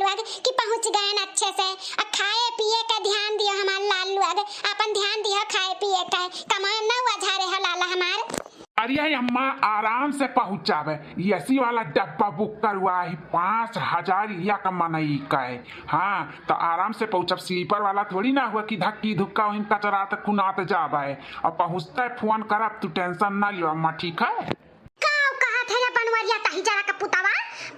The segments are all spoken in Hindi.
लोग कि पहुंच गए न अच्छे से। अब खाए पिए का ध्यान दियो हमार लाल लोग, अपन ध्यान दियो खाए पिए का, कमाए न हुआ झारे हो लाला हमार। अरे अम्मा आराम से पहुंचावे, एसी वाला डब्बा बुक करवा ही 5,000 या कमाई का है। हाँ तो आराम से पहुंचब, स्लीपर वाला थोड़ी ना हुआ कि धक्की धुक्का वहीं कचरात खुनात जावा है। और पहुंचता है फोन करब, तू टेंशन ना लियो अम्मा, ठीक है। काऊ कहा थे ना बनवरिया तही जरा का पुतावा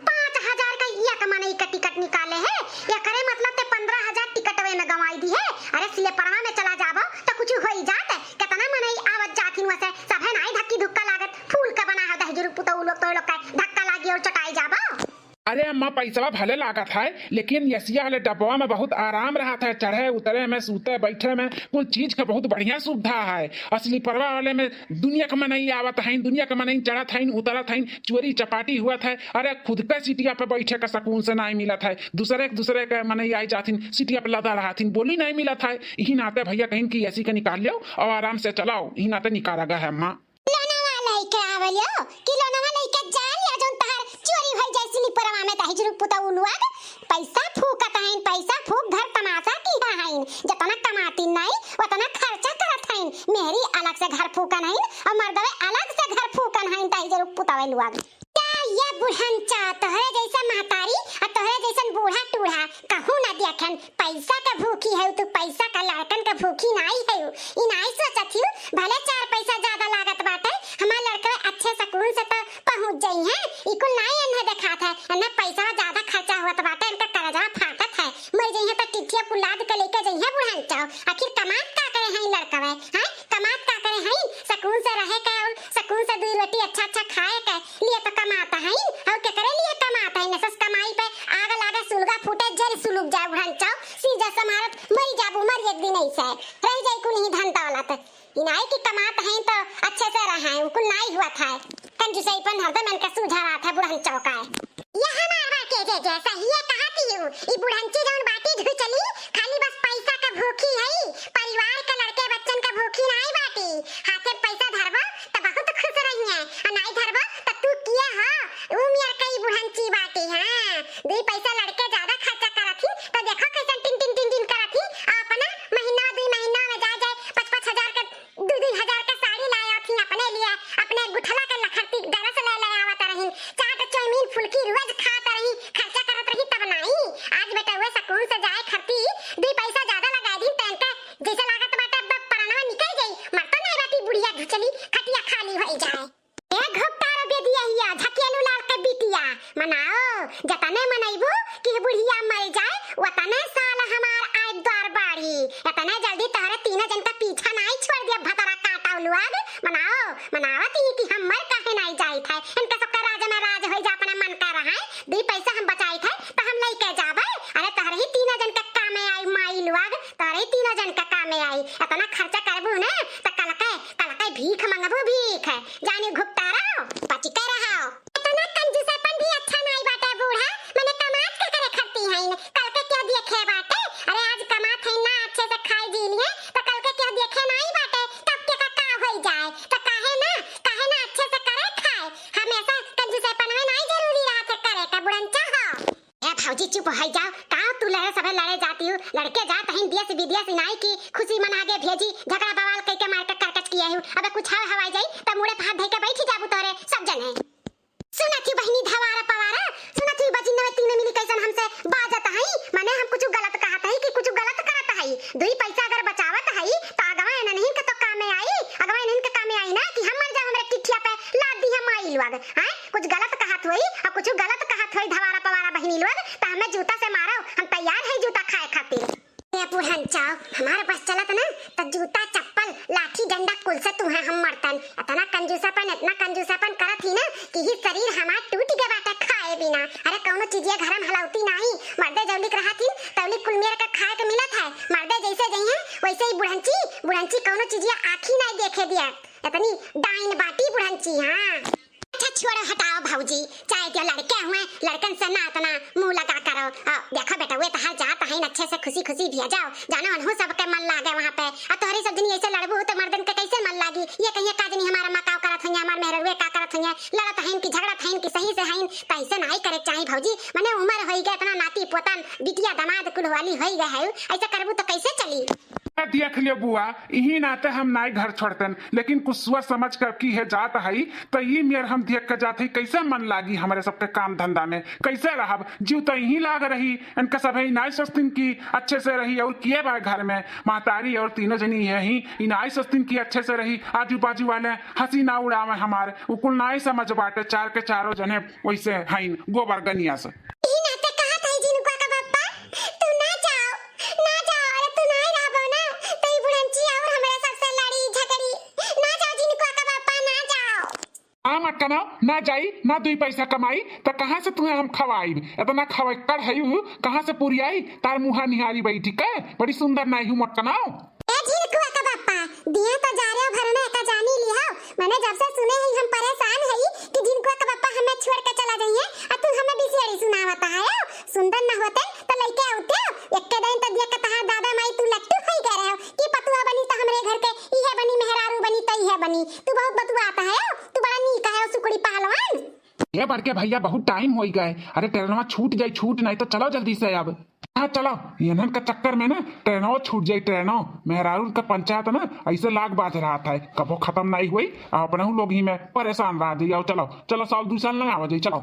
5,000 का या कमाई का टिकट निकाले है, या करे मतलब ते 15,000 टिकट वे में गवाई दी है। अरे स्लीपरवा में चला जाबो तो कुछ हो ही जात है, कितना मनई आवत जाथिन वैसे सब है ना धक्की धुक्का लागत, फूल का बना है दहजरू पुतौ लोग तो लोग का धक्का लागी और चटाई जाबो। अरे अम्मा पैसा भले लागत है, लेकिन एसिया वाले डब्बा में बहुत आराम रहा था, चढ़े उतरे में सूते बैठे में कुल चीज का बहुत बढ़िया सुविधा है। असली परवा वाले में दुनिया का मनई आवत है, दुनिया का मनई चढ़त है उतरत है, चोरी चपाटी हुआ था। अरे खुद का सीटिया पे बैठे का सुकून से नहीं मिला था, दूसरे के मनई आई जाथिन सीटिया पे लदा रहा थी, बोली नहीं मिला था। यही नाते भैया कहीं की ऐसी का निकाल लियो और आराम से चलाओ, यही नाते निकाला गया है अम्मा। पैसा फूकत हैं, पैसा फूक घर तमाशा की हैं, जितना कमाती नहीं उतना खर्चा करत हैं। मेरी अलग से घर फूकन हैं और मर्दवे अलग से घर फूकन हैं, ताई जरूर पुतावे लुआग। क्या ये बुढ़न चा तोहरे जैसा महतारी और तोहरे जैसा बूढ़ा टूढ़ा कहूं ना देखन पैसा का भूखी है, तू पैसा का लड़कन का भूखी नहीं है। ई नहीं सोचत हूं भले 4 पैसा ज्यादा लागत बाटे, हमार लड़का अच्छे सुकून से तो पहुंच जाई है। ई कुल नहीं इन्हें दिखात है, ना पैसा ज्यादा खर्चा हुआ बाटे, इनका करजा फाटत है, मर जाई है तो टिटिया पुलाद के लेके जाई है बुढ़न चाओ। आखिर कमात का करे हैं लड़का वे हैं, कमात का करे हैं सुकून से रहे का और सुकून से 2 रोटी अच्छा अच्छा खाए के लिए तो कमाता है। और के करे लिए कमाता है, नसस कमाई पे आग लागे सुलगा फूटे जल सुलग जाए बुढ़न चाओ, सीधा समारत मर जाबू, मर एक दिन ऐसे रह जाई कुल ही धन दौलत। इनाई की कमात है तो अच्छे से रहे हैं, कुल नहीं हुआ था कंजूसईपन हरदम इनका सुझा रहा था बुढ़न चौका है। यह हमार बाटे जे जैसा ही कहती हूं, ई बुढ़नची जौन बाटी धु चली खाली बस पैसा का भूखी है, परिवार के लड़के बच्चन का भूखी नहीं बाटी। हाथे पैसा धरबो तो बहुत खुश रहिए, और नहीं धरबो तो तू किए हो उमियर कई बुढ़नची बाटी। हां 2 पैसा लड़के ज्यादा खर्चा करथी तो देखो कैसे टिन टिन करथी, अपना महीना 2 महीना में जा 5-5 हजार का 2-2 हजार का साड़ी लाया थी अपने लिए, अपने गुठला का लखती दरस ले आवत रही, चाट चौमीन फुलकी रोज खात रही, खर्चा करत रही तब नहीं। आज बेटा हुए सुकून से जाए खर्ची 2 पैसा ज्यादा लगा दी तन का जैसे लागत बाटे परानवा निकल गई, मरता नहीं बाटी बुढ़िया घुचली खटिया खाली हो जाए। ए घुपटारो बे दिया हिया झकियालू लाल के बिटिया मनाओ, जतने मनैबो कि बुढ़िया मर जाए वतने साल हमार आय द्वार बाड़ी, इतने जल्दी तोहरे 3 जन का पीछा नहीं छोड़ दिया भतरा काटाऊ लुआग। मनाओ मनावत ही कि हम मर काहे नहीं जाई थे, इनका सबका राज में राज होई जा अपने मन का रहा है, 2 पैसा हम बचाई थे तो हम लेके जाबे। अरे तोहरे ही 3 जन का काम में आई माई लुआग, तोहरे ही 3 जन का काम में आई, इतना खर्चा करबू ना तो कल के भीख मंगबू, भीख जानी घुपटारा बची के रहो। इतना कंजूसपन भी अच्छा नहीं बाटे बूढ़ा, मने कमात के करे खर्ती है, कल के क्या देखे बाटे। अरे आज कमात है ना अच्छे से खाई जी लिए तो कल के क्या देखे नहीं बाटे, कब के का हो जाए तो काहे ना अच्छे से करे खाए, हमेशा कंजूसपन में नहीं जरूरी रहा थे करे का बुढ़न चाहो। ए भौजी चुप हो जाओ, कहां तू लड़े सबे लड़े जाती हूं, लड़के जात हैं देश विदेश नाई की खुशी मना के भेजी, झगड़ा बवाल कई के मार के करकच किया हूं। अबे कुछ हवाई जाई त मुड़े पे हाथ धइ के बैठी जाबू तोरे सब जने। सुनत ही बहिनी धवारा पवारा, सुनत ही बजिन में 3 मिली कैसन हमसे बाजत है, माने हम कुछ गलत कहत है कि कुछ गलत करत है। 2 पैसा अगर बचावत है तो अगवा नहीं के तो काम में आई, अगवा नहीं के काम में आई ना कि हम मर जाओ हमरे टिठिया पे लाद दी हम आई लुआग। हैं कुछ गलत कहत होई और कुछ गलत कहत होई धवारा पवारा बहिनी लोग तो हमें जूता से मारो, हम तैयार है जूता खाए खातिर। ए बुढ़न चाओ हमारे पास चलत ना तो जूता चप्पल लाठी डंडा कुल से तुम्हें हम मरतन। इतना कंजूसापन करत ही ना कि ही शरीर हमार टूट गए बाटे खाए बिना। अरे कौनो चीजिया घर में हलाउती नहीं, मर्दे जल्दी रहत ही तौली कुल मेरे का खाए के मिलत है, मर्दे जैसे जई है वैसे ही बुढ़ंची कौनो चीजिया आँखी नहीं देखे दिया, इतनी डाइन बाटी बुढ़ंची। हां अच्छा छोड़ो हटाओ भौजी, चाहे जो लड़के हुए लड़कन से ना इतना मुंह लगा करो, देखा बेटा वे तहार जात है अच्छे से खुशी खुशी भी जाओ जानो अनहु सबके मन लागे वहां पे आ तोहरी सब जनी ऐसे लड़बू तो मर्दन के कैसे मन लागी ये कहिए का जनी हमारा मकाव करत हइया हमार मेहरवे का करत हइया लड़त हइन की झगड़त हइन की सही से हइन कैसे नहीं करे चाही भौजी माने उम्र होई गए इतना नाती पोतन बिटिया दामाद कुल वाली होई गए है ऐसे करबू तो कैसे चली देख लियो बुआ यही नाते हम नाई घर छोड़तन लेकिन कुछ सोच समझ कर की है जात है तो ये मेर हम देख कर जाते कैसे मन लागी हमारे सबके काम धंधा में कैसे रहब जीव तो यही लाग रही इनका सब नाई सस्तिन की अच्छे से रही और किए बा घर में महतारी और तीनों जनी यही नाई सस्तिन की अच्छे से रही आजू बाजू वाले हंसी ना उड़ावे हमारे उकुल नाई समझ बाटे चार के चारों जने वैसे हईन गोबर गनिया से ना जाई ना दुई पैसा कमाई तो कहाँ से तुम्हें हम खवाई इतना खवाई कर है कहाँ से पूरी आई तार मुहा निहारी बैठी के बड़ी सुंदर नाई हूँ मटकनाओ दिया तो जा रहे भरना का जानी लिया मैंने जब से सुने हैं हम परेशान है कि जिनको का पापा हमें छोड़ के चला जाइए और तू हमें बिसेड़ी सुनावता है सुंदर न होते तो लइके आउते एक के दिन तो दिया के तहार दादा माई तू लट्टू होई गए रहे हो कि पतुआ बनी तो हमरे घर के इहे बनी मेहरारू बनी तो इहे बनी तू बहुत बतुआ आता है तू बड़ा नीक है सुकुड़ी पहलवान ये बढ़ के भैया बहुत टाइम हो गए अरे ट्रेनवा छूट जाए छूट नहीं तो चलो जल्दी से अब हाँ चलो इन्हन का चक्कर में ना ट्रेनों छूट जाये ट्रेनों मेहरारू का पंचायत ना ऐसे लाग बाज रहा था कबो खत्म नहीं हुई अपने लोग ही में परेशान रह जाइए चलो चलो साल 2 साल लगा जाइए चलो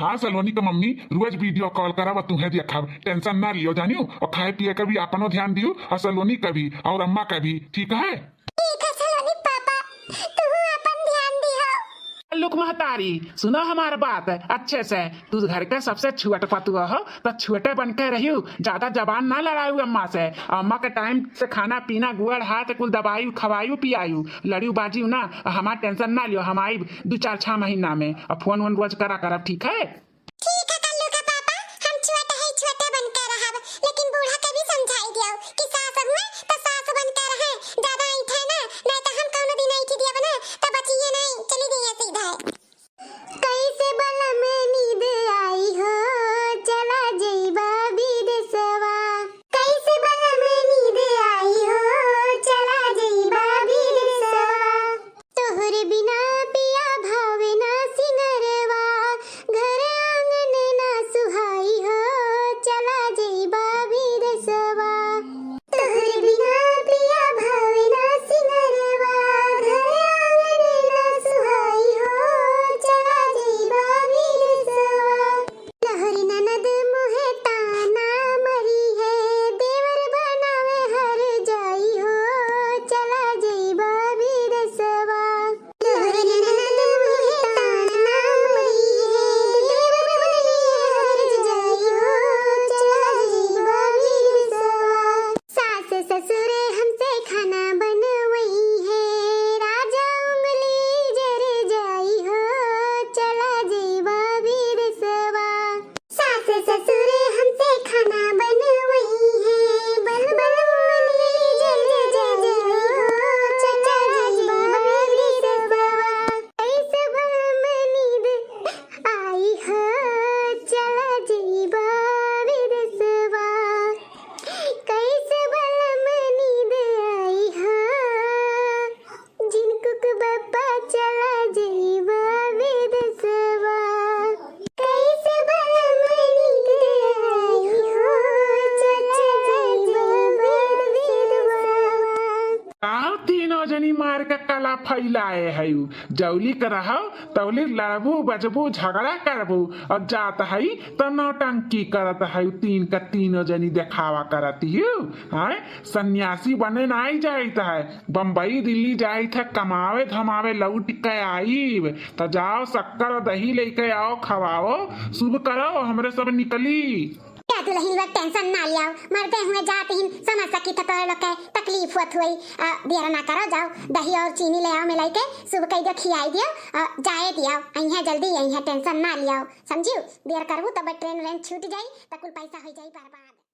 हाँ सलोनी का मम्मी रोज वीडियो कॉल करा तुम्हें देखा टेंशन ना लियो जानियो और खाए पिए का भी अपनो ध्यान दियो और सलोनी का भी और अम्मा का भी ठीक है लुक महतारी सुनो हमारा बात अच्छे से तू घर के सबसे छुअट पतुआ हो तो छुअटे बन के रही ज्यादा जबान ना लड़ायू अम्मा से अम्मा के टाइम से खाना पीना गुड़ हाथ कुल दबायू खवायू पियायू लड़ियू बाजी ना हमारा टेंशन ना लियो हम आई 2-4-6 महीना में और फोन वोन रोज करा करब ठीक है बिना पिया भावे ना सिंगरवा घर अफवाह फैलाए है। जौली कर रहो तौली लड़बू बजबू झगड़ा करबू और जात है तो नौटंकी करत है। तीन का तीनों जनी देखावा करती है। सन्यासी बने नहीं जाइत है, बम्बई दिल्ली जाइत है कमावे धमावे, लौट के आई तो जाओ शक्कर और दही लेके आओ, खवाओ, शुभ करो, हमरे सब निकली। क्या दुल्हन लोग टेंशन ना लियाओ, मरते हुए जाते ही समझ सकी तो लोग के तकलीफ होत हुई। देर ना करो, जाओ दही और चीनी ले आओ मिलाई के, सुबह कई दो खियाई दियो, जाए दियो, अइहे जल्दी अइहे, टेंशन ना लियाओ, समझियो। देर करबू तब ट्रेन व्रेन छूट जाई तो कुल पैसा हो जाई बर्बाद।